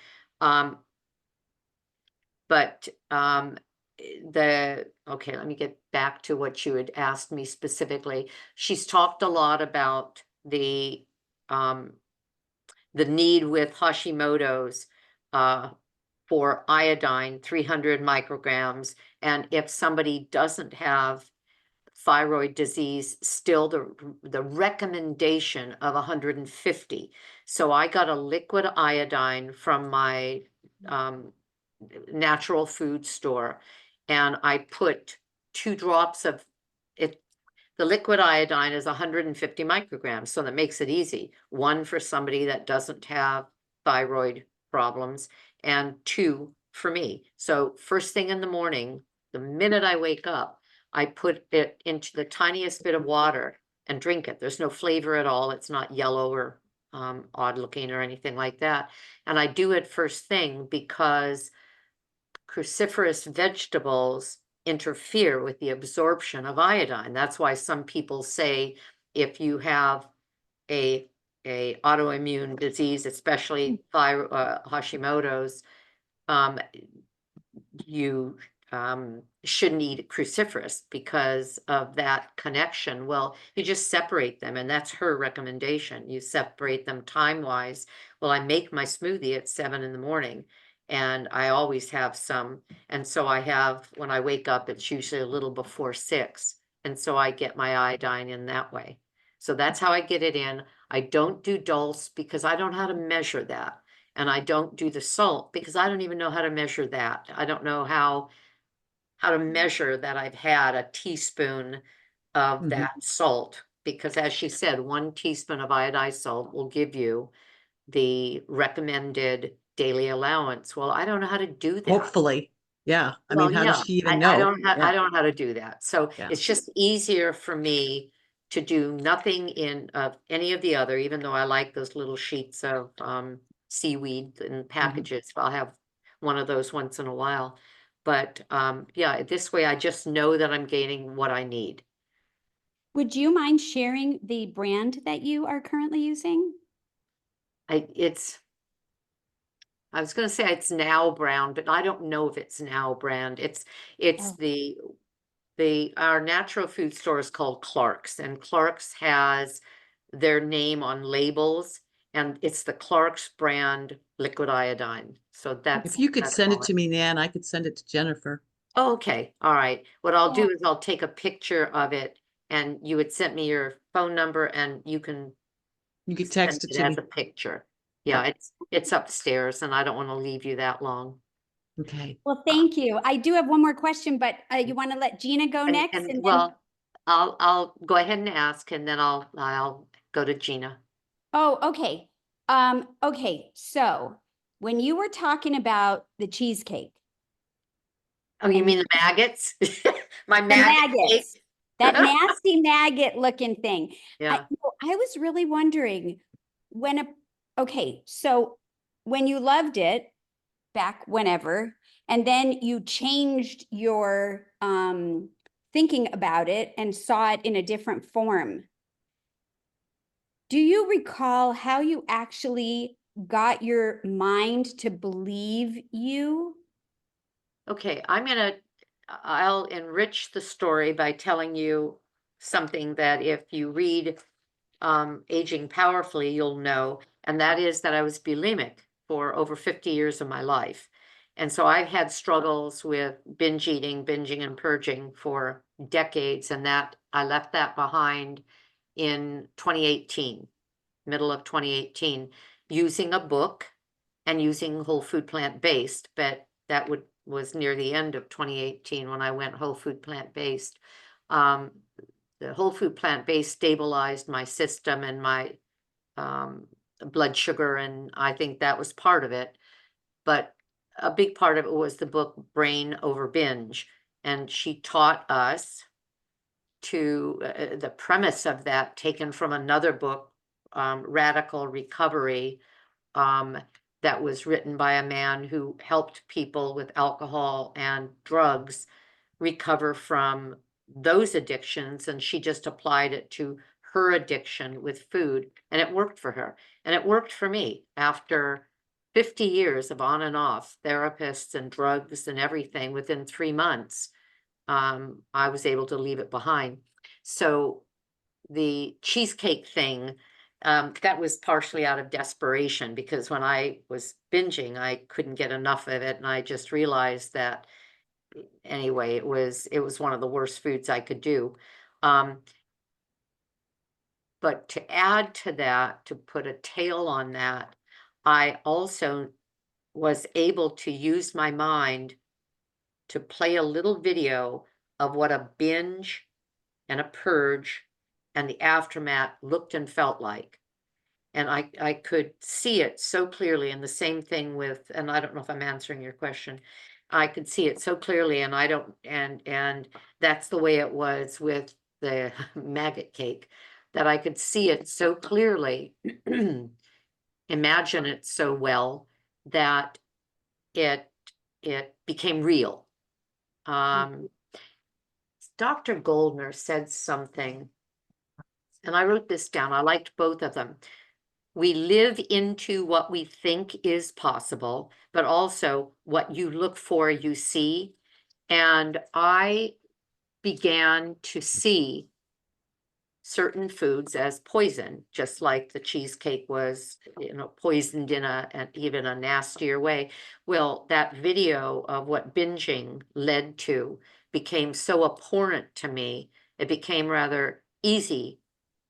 But okay, let me get back to what you had asked me specifically. She's talked a lot about the need with Hashimoto's for iodine, 300 micrograms. And if somebody doesn't have thyroid disease, still the recommendation of 150. So I got a liquid iodine from my natural food store, and I put 2 drops of it. The liquid iodine is 150 micrograms, so that makes it easy. 1 for somebody that doesn't have thyroid problems, and 2 for me. So first thing in the morning, the minute I wake up, I put it into the tiniest bit of water and drink it. There's no flavor at all. It's not yellow or odd looking or anything like that. And I do it first thing because cruciferous vegetables interfere with the absorption of iodine. That's why some people say if you have a autoimmune disease, especially Hashimoto's, you shouldn't eat cruciferous because of that connection. Well, you just separate them, and that's her recommendation. You separate them time-wise. Well, I make my smoothie at 7 in the morning, and I always have some. And so I have, when I wake up, it's usually a little before 6. And so I get my iodine in that way. So that's how I get it in. I don't do dulse because I don't know how to measure that. And I don't do the salt because I don't even know how to measure that. I don't know how to measure that I've had a teaspoon of Mhm. that salt because as she said, 1 teaspoon of iodized salt will give you the recommended daily allowance. Well, I don't know how to do that. Hopefully, yeah. I Well, mean, how yeah, does she even I know? don't know, Yeah. I don't know how to do that. So Yeah. it's just easier for me to do nothing in any of the other, even though I like those little sheets of seaweed and packages. I'll have one of those once in a while. But yeah, this way I just know that I'm gaining what I need. Would you mind sharing the brand that you are currently using? I was gonna say it's Now Brown, but I don't know if it's Now Brand. It's Oh. our natural food store is called Clark's, and Clark's has their name on labels, and it's the Clark's brand liquid iodine. So If you could that's send it all to me, Nan, I could send it to Jennifer. Oh, okay, all right. What I'll Yeah. do is I'll take a picture of it, and you had sent me your phone number, and you can You could send text it it to as me. a picture. Yeah, it's upstairs, and I don't want to leave you that long. Okay. Well, thank you. I do have one more question, but you want to let Gina go next? And And then, well, I'll go ahead and ask, and then I'll go to Gina. oh, okay. Okay, so when you were talking about the cheesecake, Oh, you and mean the maggots? My the maggot maggots, cake? that nasty maggot looking thing. Yeah, I was really wondering okay, so when you loved it back whenever, and then you changed your thinking about it and saw it in a different form. Do you recall how you actually got your mind to believe you? okay, I'll enrich the story by telling you something that if you read Aging Powerfully, you'll know, and that is that I was bulimic for over 50 years of my life. And so I've had struggles with binge eating, binging and purging for decades, and that I left that behind in 2018, middle of 2018, using a book and using whole food plant-based, but that was near the end of 2018 when I went whole food plant-based. The whole food plant-based stabilized my system and my blood sugar, and I think that was part of it. But a big part of it was the book Brain Over Binge, and she taught us to the premise of that, taken from another book, Radical Recovery, that was written by a man who helped people with alcohol and drugs recover from those addictions, and she just applied it to her addiction with food, and it worked for her, and it worked for me. After 50 years of on and off therapists and drugs and everything, within 3 months I was able to leave it behind. So the cheesecake thing, that was partially out of desperation, because when I was binging, I couldn't get enough of it, and I just realized that anyway, it was one of the worst foods I could do. But to add to that, to put a tail on that, I also was able to use my mind to play a little video of what a binge and a purge and the aftermath looked and felt like. And I could see it so clearly, and the same thing with, and I don't know if I'm answering your question. I could see it so clearly, and I don't, and that's the way it was with the maggot cake, that I could see it so clearly, imagine it so well, that it became real. Dr. Goldner said something, and I wrote this down. I liked both of them. We live into what we think is possible, but also what you look for, you see. And I began to see certain foods as poison, just like the cheesecake was, poisoned in even a nastier way. Well, that video of what binging led to became so abhorrent to me, it became rather easy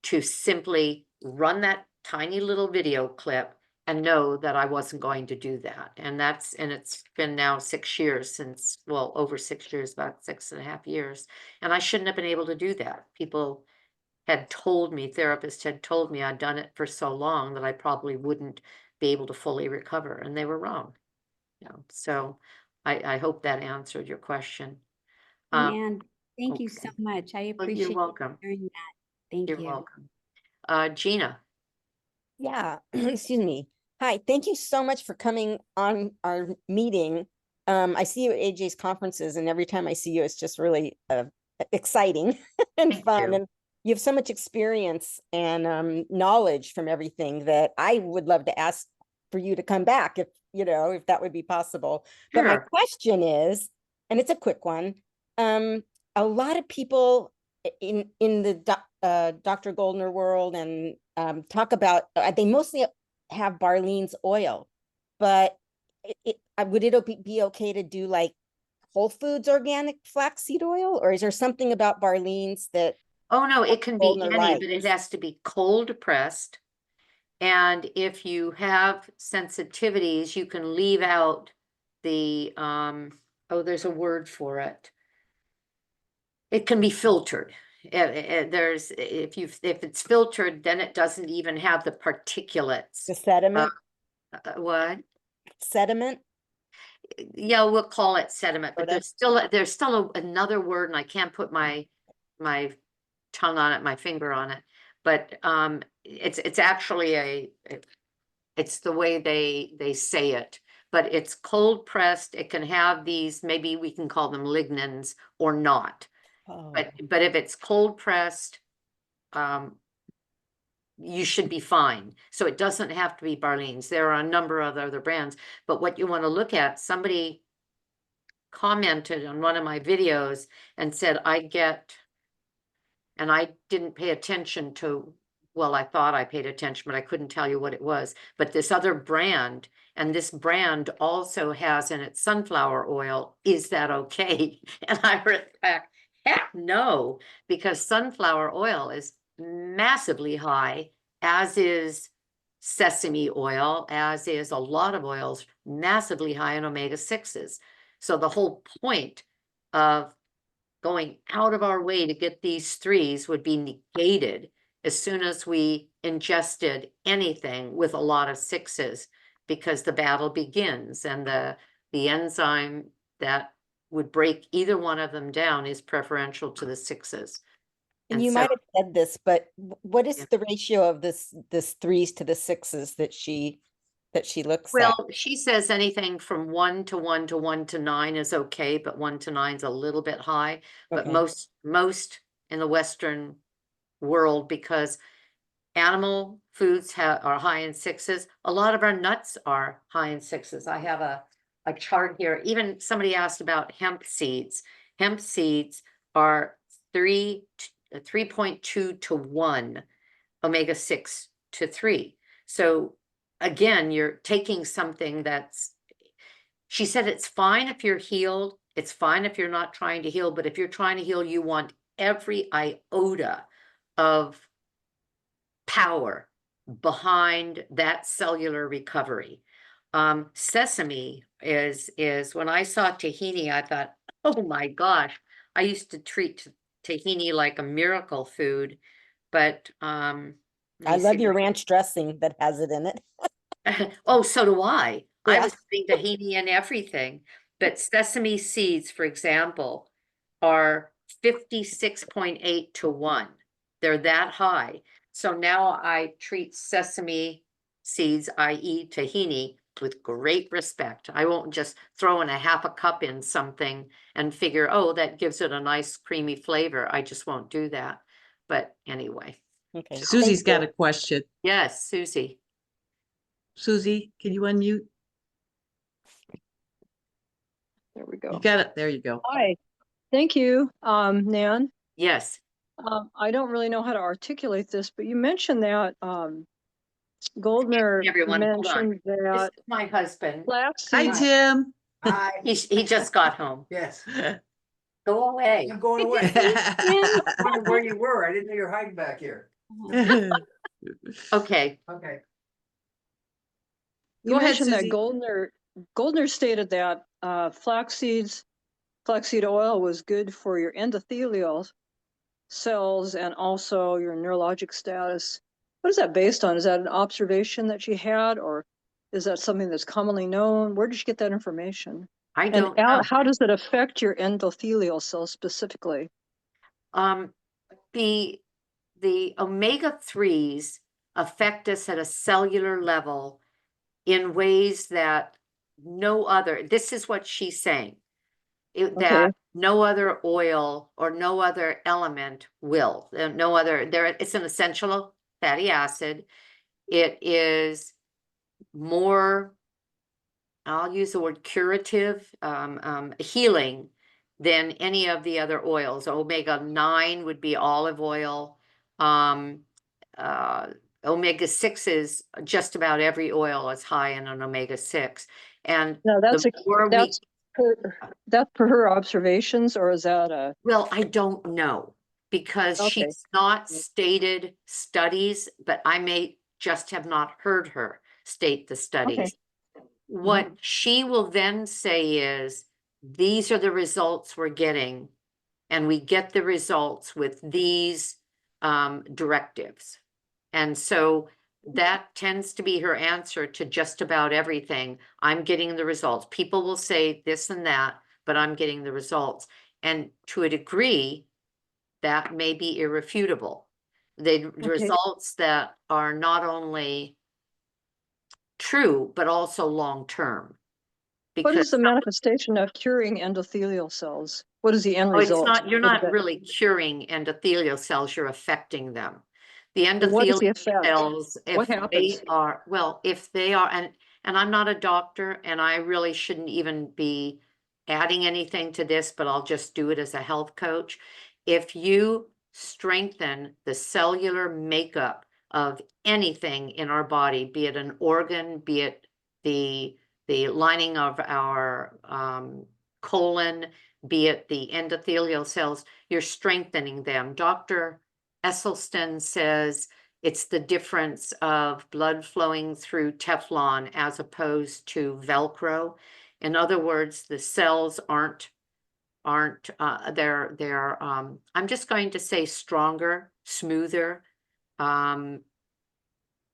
to simply run that tiny little video clip and know that I wasn't going to do that. And it's been now 6 years since, well, over 6 years, about 6.5 years. And I shouldn't have been able to do that. People had told me, therapist had told me I'd done it for so long that I probably wouldn't be able to fully recover, and they were wrong. You know, so I hope that answered your question. And thank you so okay. much. I Well, appreciate you're you welcome. sharing that. Thank You're you. welcome. Gina. Yeah, excuse me. Hi, thank you so much for coming on our meeting. I see you at AJ's conferences, and every time I see you, it's just really exciting and Thank fun. you. And you have so much experience and knowledge from everything that I would love to ask for you to come back if, you know, if that would be possible. But my Sure. question is, and it's a quick one, a lot of people in the Dr. Goldner world and talk about, they mostly have Barlean's oil, but would it be okay to do like Whole Foods organic flaxseed oil, or is there something about Barlean's that Oh, no, it can be Goldner any, but it likes? has to be cold pressed. And if you have sensitivities, you can leave out the, oh, there's a word for it. It can be filtered. There's, if it's filtered, then it doesn't even have the particulates. The sediment? What? Sediment? Yeah, we'll call it sediment, but Soda? there's still another word, and I can't put my tongue on it, my finger on it. But it's actually it's the way they say it. But it's cold pressed. It can have these, maybe we can call them lignans or not. Oh, But if it's cold pressed, you should be fine. So it doesn't have to be Barlean's. There are a number of other brands, but what you want to look at, somebody commented on one of my videos and said, and I didn't pay attention to, well, I thought I paid attention, but I couldn't tell you what it was. But this other brand, and this brand also has in it sunflower oil. Is that okay? And I wrote back, heck no, because sunflower oil is massively high, as is sesame oil, as is a lot of oils, massively high in omega-6s. So the whole point of going out of our way to get these 3s would be negated as soon as we ingested anything with a lot of 6s, because the battle begins, and the enzyme that would break either one of them down is preferential to the 6s. and you might have said this, but what is Yeah. the ratio of this 3s to the 6s that she looks at? Well, she says anything from 1 to 1 to 1 to 9 is okay, but 1 to 9 is a little bit high. But Okay. most in the Western world, because animal foods are high in 6s. A lot of our nuts are high in 6s. I have a chart here. Even somebody asked about hemp seeds. Hemp seeds are 3.2 to 1 omega-6 to 3. So again, you're taking something that's, she said it's fine if you're healed, it's fine if you're not trying to heal, but if you're trying to heal, you want every iota of power behind that cellular recovery. Sesame is when I saw tahini, I thought, oh my gosh, I used to treat tahini like a miracle food, but let I me love see. your ranch dressing that has it in it. Oh, so do I. I Yeah. was putting tahini in everything, but sesame seeds, for example, are 56.8 to 1. They're that high. So now I treat sesame seeds, i.e. tahini, with great respect. I won't just throw in a half a cup in something and figure, oh, that gives it a nice creamy flavor. I just won't do that. But anyway, Okay. Susie's thank got you. a question. yes, Susie. Susie, can you unmute? There we You go. got it. There you go. Hi, thank you, Nan. Yes. I don't really know how to articulate this, but you mentioned that Goldner Everyone, hold on. mentioned This that is my husband. Hi, flaxseed. Tim. He just got home. Yes, Go away. I'm going away. Tim? I wondered where you were. I didn't know you were hiding back here. Okay, Okay. You Go ahead, mentioned that Susie. Goldner stated that flaxseed oil was good for your endothelial cells and also your neurologic status. What is that based on? Is that an observation that she had, or is that something that's commonly known? Where did you get that information? I And don't know. how does it affect your endothelial cells specifically? The omega-3s affect us at a cellular level in ways that no other, this is what she's saying. Okay. That no other oil or no other element will, no other, it's an essential fatty acid. It is more, I'll use the word curative, healing than any of the other oils. Omega-9 would be olive oil. Uh, Omega-6 is just about every oil is high in an omega-6. And Now the more we, that's per her observations, or is that a? well, I don't know because Okay. she's not stated studies, but I may just have not heard her state the studies. What she will then say is, these are the results we're getting, and we get the results with these directives. And so that tends to be her answer to just about everything. I'm getting the results. People will say this and that, but I'm getting the results. And to a degree, that may be irrefutable. The results that are not only true, but also long-term. What is Because the manifestation of curing endothelial cells? What is the end oh, it's result? not, you're What is not it? really curing endothelial cells, you're affecting them. The Well, what is the endothelial effect? cells, What if they happens? are, well, if they are, and I'm not a doctor, and I really shouldn't even be adding anything to this, but I'll just do it as a health coach. If you strengthen the cellular makeup of anything in our body, be it an organ, be it the lining of our colon, be it the endothelial cells, you're strengthening them. Dr. Esselstyn says it's the difference of blood flowing through Teflon as opposed to Velcro. In other words, the cells aren't they're I'm just going to say stronger, smoother.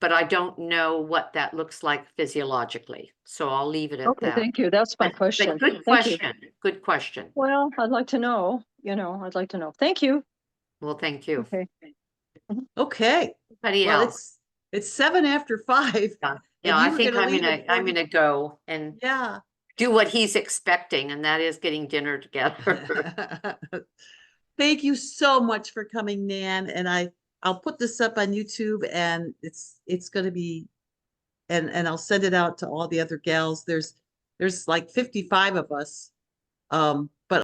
But I don't know what that looks like physiologically. So I'll leave it at Okay, that. thank you. That's my But question. good Thank you. question. Good question. Well, I'd like to know, I'd like to know. Thank you. Well, thank you. Okay. Okay, Anybody well, else? it's 7 after 5. Yeah, and yeah, I you were think gonna I'm leave gonna at I'm 40 gonna go and Yeah. do what he's expecting, and that is getting dinner together. Thank you so much for coming, Nan. And I'll put this up on YouTube, and it's gonna be, and I'll send it out to all the other gals. There's like 55 of us.